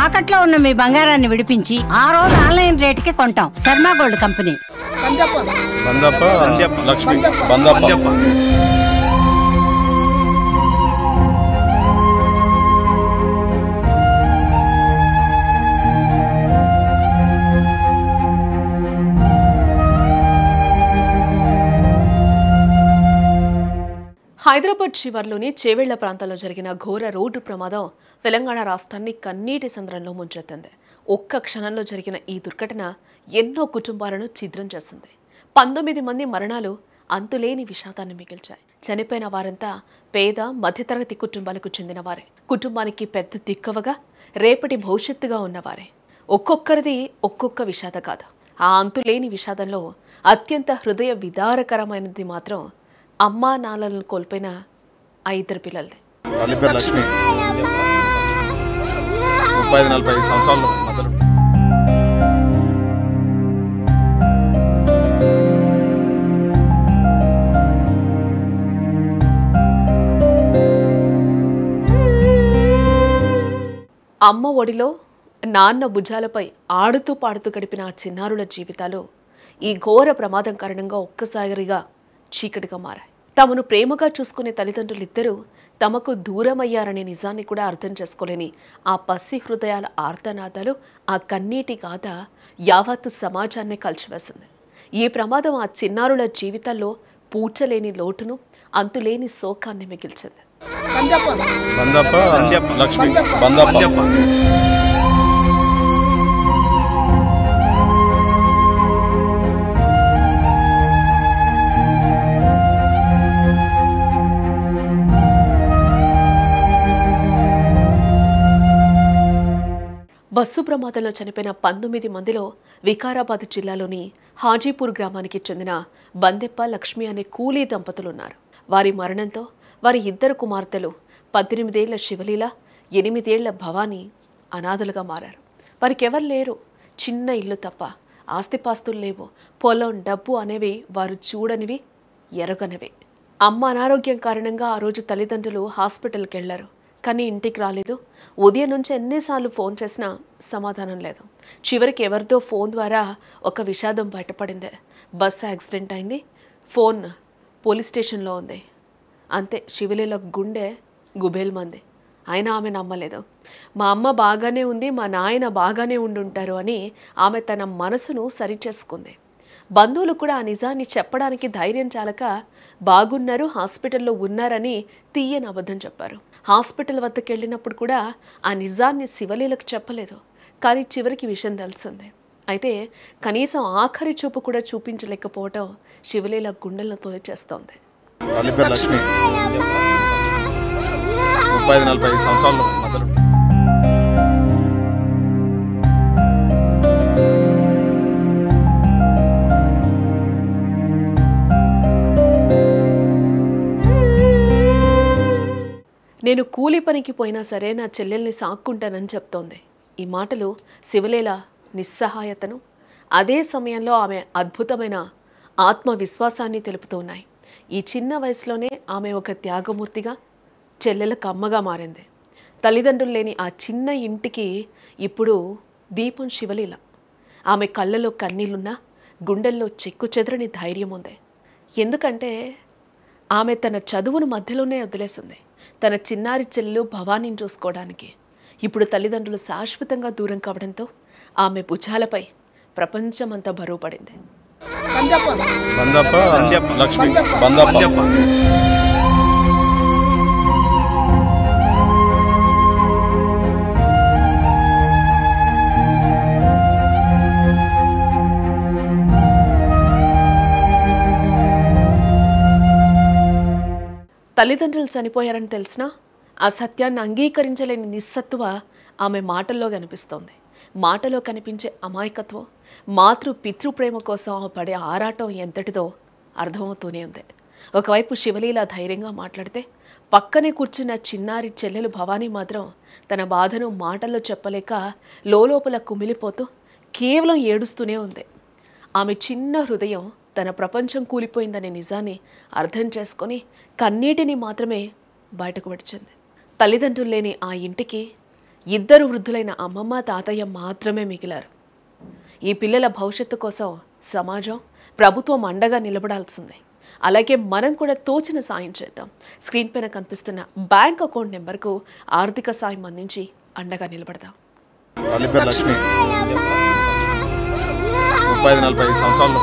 తాకట్లో ఉన్న మీ బంగారాన్ని విడిపించి ఆ రోజు ఆన్లైన్ రేటుకి కొంటాం. Sharma gold company. హైదరాబాద్ శివర్లోని చేవెళ్ల ప్రాంతంలో జరిగిన ఘోర రోడ్డు ప్రమాదం తెలంగాణ రాష్ట్రాన్ని కన్నీటి సంద్రంలో ముంచెత్తింది. ఒక్క క్షణంలో జరిగిన ఈ దుర్ఘటన ఎన్నో కుటుంబాలను ఛిద్రం చేసింది. 19 మంది మరణాలు అంతులేని విషాదాన్ని మిగిల్చాయి. చనిపోయిన వారంతా పేద మధ్యతరగతి కుటుంబాలకు చెందినవారే. కుటుంబానికి పెద్ద దిక్కవగా రేపటి భవిష్యత్తుగా ఉన్నవారే. ఒక్కొక్కరిది ఒక్కొక్క విషాద గాథ. ఆ అంతులేని విషాదంలో అత్యంత హృదయ విదారకరమైనది మాత్రం అమ్మా నాన్నలను కోల్పోయిన ఆ ఇద్దరు పిల్లలది. అమ్మ ఒడిలో నాన్న భుజాలపై ఆడుతూ పాడుతూ గడిపిన ఆ చిన్నారుల జీవితాలు ఈ ఘోర ప్రమాదం కారణంగా ఒక్కసారిగా చీకటిగా మారాయి. తమను ప్రేమగా చూసుకునే తల్లిదండ్రులిద్దరూ తమకు దూరమయ్యారనే నిజాన్ని కూడా అర్థం చేసుకోలేని ఆ పసి హృదయాల ఆర్తనాదాలు, ఆ కన్నీటి గాథ యావత్తు సమాజాన్నే కలిసివేసింది. ఈ ప్రమాదం ఆ చిన్నారుల జీవితాల్లో పూడ్చలేని లోటును, అంతులేని శోకాన్ని మిగిల్చింది. బస్సు ప్రమాదంలో చనిపోయిన 19 మందిలో వికారాబాద్ జిల్లాలోని హాజీపూర్ గ్రామానికి చెందిన బందెప్ప లక్ష్మి అనే కూలీ దంపతులున్నారు. వారి మరణంతో వారి ఇద్దరు కుమార్తెలు 18 ఏళ్ల శివలీల, 8 ఏళ్ల భవానీ అనాథలుగా మారారు. వారికెవరు లేరు. చిన్న ఇల్లు తప్ప ఆస్తిపాస్తులు లేవు. పొలం, డబ్బు అనేవి వారు చూడనివి, ఎరగనివి. అమ్మ అనారోగ్యం కారణంగా ఆ రోజు తల్లిదండ్రులు హాస్పిటల్కి వెళ్లారు. కానీ ఇంటికి రాలేదు. ఉదయం నుంచి ఎన్నిసార్లు ఫోన్ చేసినా సమాధానం లేదు. చివరికి ఎవరితో ఫోన్ ద్వారా ఒక విషాదం బయటపడింది. బస్సు యాక్సిడెంట్ అయింది, ఫోన్ పోలీస్ స్టేషన్లో ఉంది. అంతే. శివలీల గుండె గుబేల్మంది. అయినా ఆమె నమ్మలేదు. మా అమ్మ బాగానే ఉంది, మా నాయన బాగానే ఉండుంటారు అని ఆమె తన మనసును సరిచేసుకుంది. బంధువులు కూడా ఆ నిజాన్ని చెప్పడానికి ధైర్యం చాలక బాగున్నారు, హాస్పిటల్లో ఉన్నారని తీయని అబద్ధం చెప్పారు. హాస్పిటల్ వద్దకు వెళ్ళినప్పుడు కూడా ఆ నిజాన్ని శివలీలకు చెప్పలేదు. కానీ చివరికి విషయం తెలిసిందే. అయితే కనీసం ఆఖరి చూపు కూడా చూపించలేకపోవటం శివలీల గుండెలను తొలిచేస్తోంది. నేను కూలి పనికి పోయినా సరే నా చెల్లెల్ని సాక్కుంటానని చెప్తోంది. ఈ మాటలు శివలీల నిస్సహాయతను, అదే సమయంలో ఆమె అద్భుతమైన ఆత్మవిశ్వాసాన్ని తెలుపుతున్నాయి. ఈ చిన్న వయసులోనే ఆమె ఒక త్యాగమూర్తిగా, చెల్లెలకు అమ్మగా మారింది. తల్లిదండ్రులు లేని ఆ చిన్న ఇంటికి ఇప్పుడు దీపం శివలీల. ఆమె కళ్ళలో కన్నీళ్లున్నా గుండెల్లో చెక్కు చెదరని ధైర్యం ఉంది. ఎందుకంటే ఆమె తన చదువును మధ్యలోనే వదిలేసింది తన చిన్నారి చెల్లెలు భవానీని చూసుకోవడానికి. ఇప్పుడు తల్లిదండ్రులు శాశ్వతంగా దూరం కావడంతో ఆమె భుజాలపై ప్రపంచమంతా బరువు పడింది. తల్లిదండ్రులు చనిపోయారని తెలిసినా ఆ సత్యాన్ని అంగీకరించలేని నిస్సత్తువ ఆమె మాటల్లో కనిపిస్తోంది. మాటలో కనిపించే అమాయకత్వం, పితృప్రేమ కోసం ఆమె పడే ఆరాటం ఎంతటిదో అర్థమవుతూనే ఉంది. ఒకవైపు శివలీల ధైర్యంగా మాట్లాడితే, పక్కనే కూర్చున్న చిన్నారి చెల్లెలు భవానీ మాత్రం తన బాధను మాటల్లో చెప్పలేక లోపల కుమిలిపోతూ కేవలం ఏడుస్తూనే ఉంది. ఆమె చిన్న హృదయం తన ప్రపంచం కూలిపోయిందనే నిజాన్ని అర్థం చేసుకొని కన్నీటిని మాత్రమే బయటకు విడిచింది. తల్లిదండ్రులు లేని ఆ ఇంటికి ఇద్దరు వృద్ధులైన అమ్మమ్మ తాతయ్య మాత్రమే మిగిలారు. ఈ పిల్లల భవిష్యత్తు కోసం సమాజం, ప్రభుత్వం అండగా నిలబడాల్సిందే. అలాగే మనం కూడా తోచిన సాయం చేద్దాం. స్క్రీన్ పైన కనిపిస్తున్న బ్యాంక్ అకౌంట్ నెంబర్కు ఆర్థిక సాయం అందించి అండగా నిలబడదాం. లక్ష్మి 35-40 సంవత్సరాలు